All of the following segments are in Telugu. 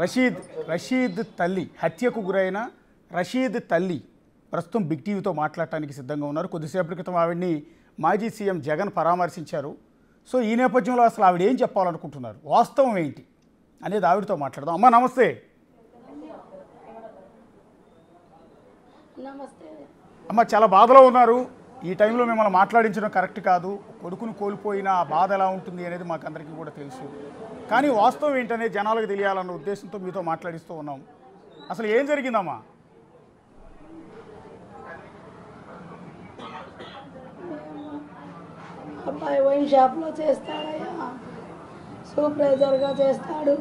రషీద్ రషీద్ తల్లి హత్యకు గురైన రషీద్ తల్లి ప్రస్తుతం బిగ్ టీవీతో మాట్లాడటానికి సిద్ధంగా ఉన్నారు. కొద్దిసేపటి క్రితం ఆవిడ్ని మాజీ సీఎం జగన్ పరామర్శించారు. సో ఈ నేపథ్యంలో అసలు ఆవిడ ఏం చెప్పాలనుకుంటున్నారు, వాస్తవం ఏంటి అనేది ఆవిడతో మాట్లాడదాం. అమ్మ నమస్తే. నమస్తే అమ్మ, చాలా బాధలో ఉన్నారు. ఈ టైంలో మిమ్మల్ని మాట్లాడించడం కరెక్ట్ కాదు. కొడుకును కోల్పోయిన ఆ బాధ ఎలా ఉంటుంది అనేది మాకు అందరికీ కూడా తెలుసు. కానీ వాస్తవం ఏంటనేది జనాలకు తెలియాలన్న ఉద్దేశంతో మీతో మాట్లాడిస్తూ ఉన్నాం. అసలు ఏం జరిగిందమ్మా? అబ్బాయి వైన్ షాప్లో చేస్తాడయ్యా, సూపర్వైజర్గా చేస్తాడు.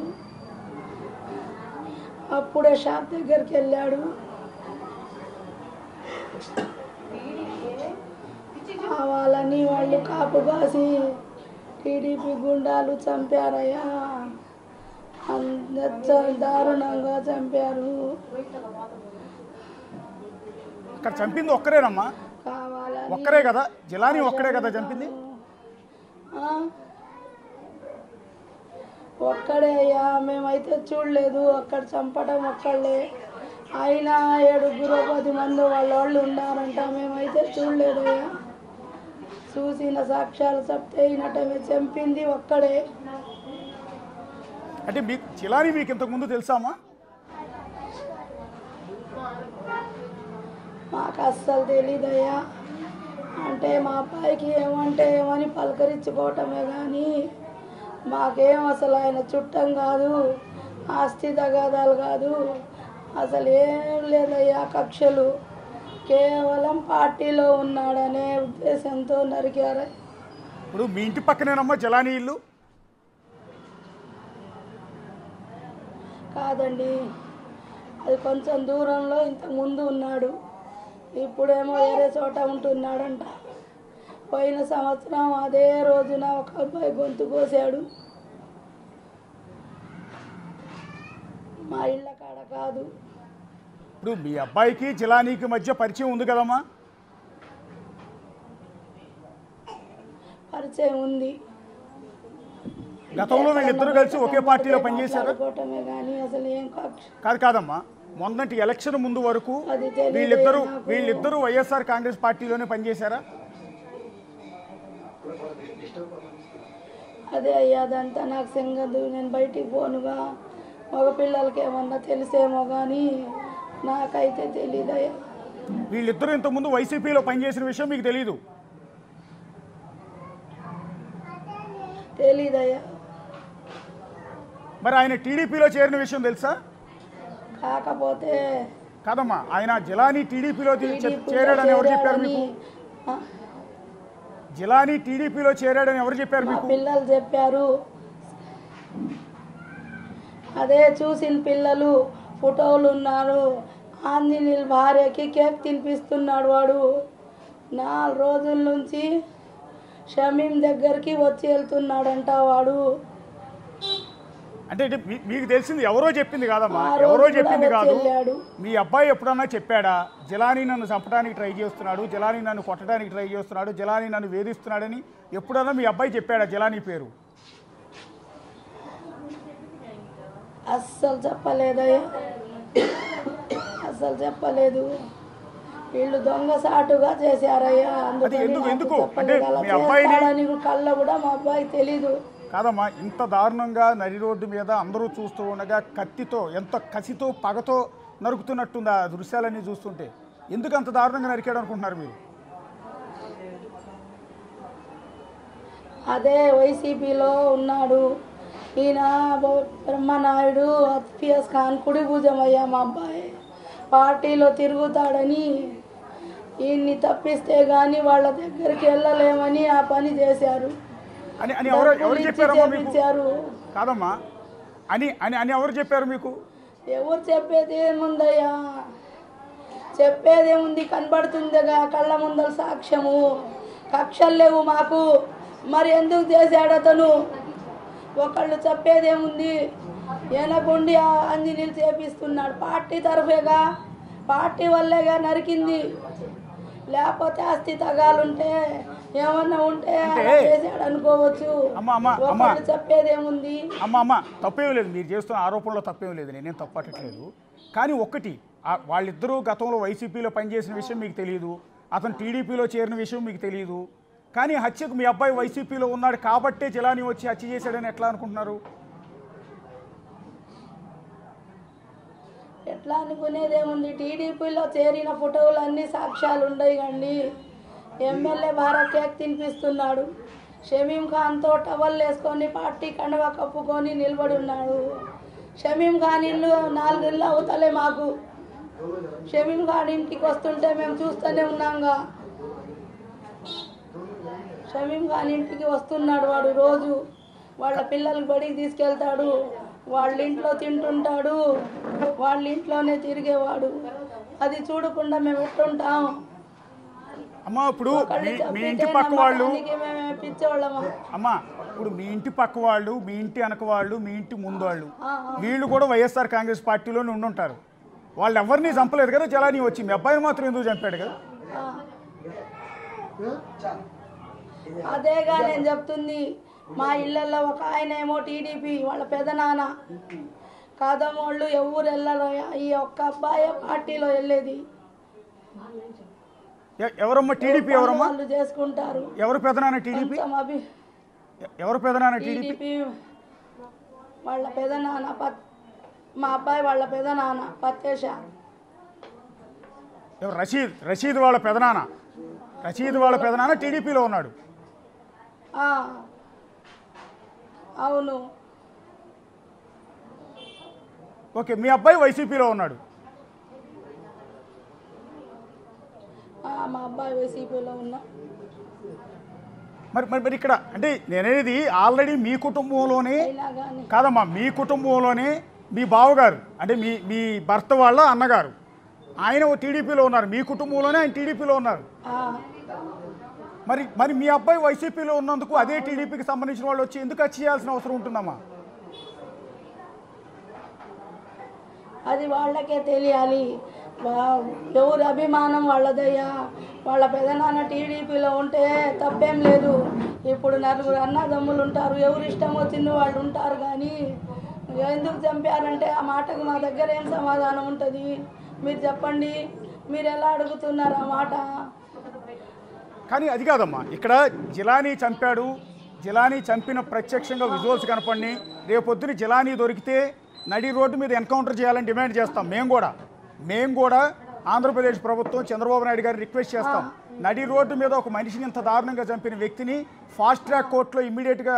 అప్పుడే షాప్ దగ్గరికి వెళ్ళాడు. వాళ్ళని వాళ్ళు కాపు కాసి టీడీపీ గుండాలు చంపారయ్యా, దారుణంగా చంపారు. అక్కడ చంపింది ఒక్కరేనమ్మా? కావాలని ఒక్కరే కదా, జిలానీ ఒక్కడే కదా చంపింది? ఒక్కడే అయ్యా, మేమైతే చూడలేదు. అక్కడ చంపడం ఒక్కళ్ళే, అయినా 7-10 మంది వాళ్ళు ఉన్నారంట. మేమైతే చూడలేదయ్యా. చూసిన సాక్ష్యాలు చెప్తే అయినట్టమే చంపింది ఒక్కడే. అంటే మీకు జిలానీ మీకు ఇంతకుముందు తెలుసామా? మాకు అస్సలు తెలీదయ్యా. అంటే మా అబ్బాయికి ఏమంటే ఏమని పలకరించుకోవటమే కానీ మాకేం అసలు ఆయన చుట్టం కాదు, ఆస్తి తగాదాలు కాదు, అసలు ఏం లేదయ్యా. కక్షలు కేవలం పార్టీలో ఉన్నాడనే ఉద్దేశంతో నరికారు. ఇప్పుడు మీ ఇంటి పక్కనేనమ్మా జిలానీ ఇల్లు? కాదండి, అది కొంచెం దూరంలో ఇంతకు ముందు ఉన్నాడు. ఇప్పుడేమో వేరే చోట ఉంటున్నాడంట. పోయిన సంవత్సరం అదే రోజున ఒక అబ్బాయి గొంతు కోసాడు. మా ఇళ్ళ కాడ కాదు. ఇప్పుడు మీ అబ్బాయికి జిలానీకి మధ్య పరిచయం ఉంది కదమ్మా? పరిచయం ఉంది. గతంలో వీళ్ళిద్దరూ కలిసి ఒకే పార్టీలో పనిచేశారు? కానీ అసలు ఏం కాదమ్మా, మొన్నటి ఎలక్షన్ ముందు వరకు అది తెలియదు. వీళ్ళిద్దరూ వైఎస్ఆర్ కాంగ్రెస్ పార్టీలోనే పనిచేశారా? అదే అయ్యా, అదంతా నాకు సంగదు. నేను బయటికి పోనుగా, మగ పిల్లలకి ఏమన్నా తెలిసేమో కానీ నాకైతే తెలీదయ్యా. వీళ్ళిద్దరూ ఇంతకుముందు వైసీపీలో పనిచేసిన విషయం మీకు తెలీదు? తెలీదయ్యా. మరి ఆయన టీడీపీలో చేరిన విషయం తెలుసా? కాకపోతే కాదమ్మా, ఆయన జిలానీ టీడీపీలో చేరాడని ఎవరు చెప్పారు మీకు? జిలానీ టీడీపీలో చేరాడని ఎవరు చెప్పారు మీకు? పిల్లలు చెప్పారు. అదే చూసిన పిల్లలు, ఫోటోలు ఉన్నారు. ఆంజనేయుల భార్యకి కేక్ తినిపిస్తున్నాడు వాడు. 4 రోజుల నుంచి షమీం దగ్గరికి వచ్చి వెళ్తున్నాడంట వాడు. అంటే మీకు తెలిసింది ఎవరో చెప్పింది కాదమ్మా, ఎవరో చెప్పింది కాదు. మీ అబ్బాయి ఎప్పుడన్నా చెప్పాడా జిలానీ నన్ను చంపడానికి ట్రై చేస్తున్నాడు, జిలానీ నన్ను కొట్టడానికి ట్రై చేస్తున్నాడు, జిలానీ నన్ను వేధిస్తున్నాడని ఎప్పుడన్నా మీ అబ్బాయి చెప్పాడా జిలానీ పేరు? అస్సలు చెప్పలేదయ్యా, అస్సలు చెప్పలేదు. వీళ్ళు దొంగ సాటుగా చేశారయ్యా. ఎందుకు అంటే మీ అబ్బాయిని కళ్ళ కూడా మా అబ్బాయి తెలీదు. కాదమ్మా, ఇంత దారుణంగా నడి రోడ్డు మీద అందరూ చూస్తూ ఉండగా కత్తితో ఎంత కసితో పగతో నరుకుతున్నట్టుంది ఆ దృశ్యాలన్నీ చూస్తుంటే. ఎందుకు అంత దారుణంగా నరికాడు అనుకుంటున్నారు మీరు? అదే వైసీపీలో ఉన్నాడు ఈయన బ్రహ్మనాయుడు, అఫియాస్ ఖాన్ కుడి భుజమయ్యా. మా అబ్బాయి పార్టీలో తిరుగుతాడని ఈయన్ని తప్పిస్తే కానీ వాళ్ళ దగ్గరికి వెళ్ళలేమని ఆ పని చేశారు. అని ఎవరు చెప్పారమ్మా మీకు? కాదమ్మా, అని ఎవరు చెప్పారు మీకు? ఎవరు చెప్పేది ఏముందయ్యా, చెప్పేదేముంది, కనబడుతుందిగా కళ్ళ ముందర సాక్ష్యము. కక్షలు లేవు మాకు, మరి ఎందుకు చేశాడు అతను? ఒకళ్ళు చెప్పేదేముంది, ఏనకుండి ఆంజనేయులు చేపిస్తున్నాడు. పార్టీ తరఫేగా, పార్టీ వల్లేగా నరికింది. లేకపోతే ఆస్తి తగాలుంటే ఏమన్నా ఉంటే అలా చేశాడు అనుకోవచ్చు. ఒకళ్ళు చెప్పేదేముంది. అమ్మ తప్పేం లేదు, మీరు చేస్తున్న ఆరోపణలో తప్పేం లేదు, నేనేం తప్పట్టట్లేదు. కానీ ఒక్కటి, వాళ్ళిద్దరూ గతంలో వైసీపీలో పనిచేసిన విషయం మీకు తెలియదు, అతను టీడీపీలో చేరిన విషయం మీకు తెలియదు. కానీ హత్యకు మీ అబ్బాయి వైసీపీలో ఉన్నాడు కాబట్టే జిలానీ వచ్చి హత్య చేశాడని ఎట్లా అనుకుంటున్నారు? ఎట్లా అనుకునేదేముంది, టీడీపీలో చేరిన ఫోటోలు అన్ని సాక్ష్యాలు ఉన్నాయి. కండి ఎమ్మెల్యే భారత్ కేక్ తినిపిస్తున్నాడు, షమీం ఖాన్తో టవల్ వేసుకొని పార్టీ కండవ కప్పుకొని నిలబడి ఉన్నాడు. షమీం ఖాన్ ఇల్లు 4 ఇళ్ళు అవుతలే మాకు. షమీం ఖాన్ ఇంటికి వస్తుంటే మేము చూస్తూనే ఉన్నాంగా. షమీం ఖాన్ ఇంటికి వస్తున్నాడు, వాడు రోజు వాళ్ళ పిల్లలకి బడికి తీసుకెళ్తాడు, వాళ్ళ ఇంట్లో తింటుంటాడు, వాళ్ళ ఇంట్లోనే తిరిగేవాడు. అది చూడకుండా మేము ఎట్టుంటాం? అమ్మా ఇప్పుడు మీ ఇంటి పక్క వాళ్ళు పిచ్చోళ్ళమా? అమ్మా ఇప్పుడు మీ ఇంటి పక్క వాళ్ళు, మీ ఇంటి వెనక వాళ్ళు, మీ ఇంటి ముందు వాళ్ళు, వీళ్ళు కూడా వైఎస్ఆర్ కాంగ్రెస్ పార్టీలోనే ఉండుంటారు. వాళ్ళు ఎవరిని చంపలేదు కదా, జిలానీ వచ్చి మీ అబ్బాయిని మాత్రం ఎందుకు చంపాడు కదా? అదేగా నేను చెప్తుంది. మా ఇళ్ళల్లో ఒక ఆయన ఏమో టీడీపీ వాళ్ళ పెదనాన్న, కాదమోళ్ళు ఎవరు వెళ్ళరు, ఈ ఒక్క అబ్బాయి పార్టీలో వెళ్ళేది. ఎవరమ్మా టీడీపీ? ఎవరమ్మా వాళ్ళు చేసుకుంటారు. ఎవరు పెదనాన్న టీడీపీ? ఎవరు పెదనాన్న టీడీపీ? వాళ్ళ పెదనాన్న మా అబ్బాయి వాళ్ళ పెదనాన్న పత్తేష. రషీద్ వాళ్ళ పెదనాన్న. రషీద్ వాళ్ళ పెదనాన్న టీడీపీలో ఉన్నాడు. అవును. ఓకే, మీ అబ్బాయి వైసీపీలో ఉన్నాడు. మా అబ్బాయి వైసీపీలో ఉన్నా. మరి ఇక్కడ అంటే నేనేది ఆల్రెడీ మీ కుటుంబంలోనే కాదమ్మా, మీ కుటుంబంలోనే మీ బావగారు అంటే మీ భర్త వాళ్ళ అన్నగారు ఆయన టీడీపీలో ఉన్నారు, మీ కుటుంబంలోనే ఆయన టీడీపీలో ఉన్నారు. మరి మీ అబ్బాయి వైసీపీలో ఉన్నందుకు అదే టీడీపీకి సంబంధించిన వాళ్ళు వచ్చి ఎందుకు హత్య చేయాల్సిన అవసరం ఉంటుందమ్మా? అది వాళ్ళకే తెలియాలి, ఎవరు అభిమానం వాళ్ళదయ్యా. వాళ్ళ పెదనాన్న టీడీపీలో ఉంటే తప్పేం లేదు. ఇప్పుడు 4 అన్నదమ్ములు ఉంటారు, ఎవరు ఇష్టం వచ్చిందో వాళ్ళు ఉంటారు. కానీ ఎందుకు చంపారంటే ఆ మాటకు మా దగ్గర ఏం సమాధానం ఉంటుంది? మీరు చెప్పండి, మీరు ఎలా అడుగుతున్నారు ఆ మాట? కానీ అది కాదమ్మా, ఇక్కడ జిలానీ చంపాడు, జిలానీ చంపిన ప్రత్యక్షంగా విజువల్స్ కనపడి రేపొద్దున జిలానీ దొరికితే నడి రోడ్డు మీద ఎన్కౌంటర్ చేయాలని డిమాండ్ చేస్తాం. మేము కూడా ఆంధ్రప్రదేశ్ ప్రభుత్వం చంద్రబాబు నాయుడు గారిని రిక్వెస్ట్ చేస్తాం. నడి రోడ్డు మీద ఒక మనిషిని ఇంత దారుణంగా చంపిన వ్యక్తిని ఫాస్ట్ ట్రాక్ కోర్టులో ఇమ్మీడియట్గా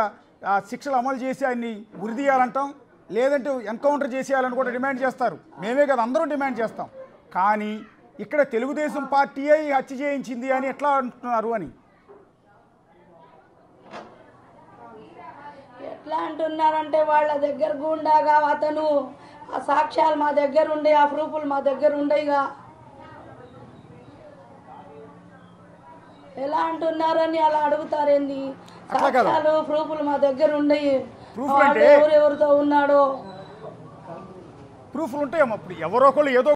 శిక్షలు అమలు చేసి ఆయన్ని ఉరిదీయాలంటాం, లేదంటే ఎన్కౌంటర్ చేసేయాలని కూడా డిమాండ్ చేస్తారు. మేమే కదా అందరూ డిమాండ్ చేస్తాం. కానీ ఇక్కడ తెలుగుదేశం పార్టీయే ఈ హత్య చేయించింది అని ఎట్లా అంటున్నారు అని? ఎట్లా అంటున్నారంటే వాళ్ళ దగ్గర గుండాగా అతను ఆ సాక్ష్యాలు మా దగ్గర ఉండే, ఆ ప్రూఫ్లు మా దగ్గర ఉండేగా. ఎలా అంటున్నారని అలా అడుగుతారేంది? సాక్ష్యాలు ప్రూఫ్లు మా దగ్గర ఉండయి, ఎవరెవరితో ఉన్నాడో ప్రూఫ్లు ఉంటాయమ్మా. ఇప్పుడు ఎవరో ఒకళ్ళు ఏదో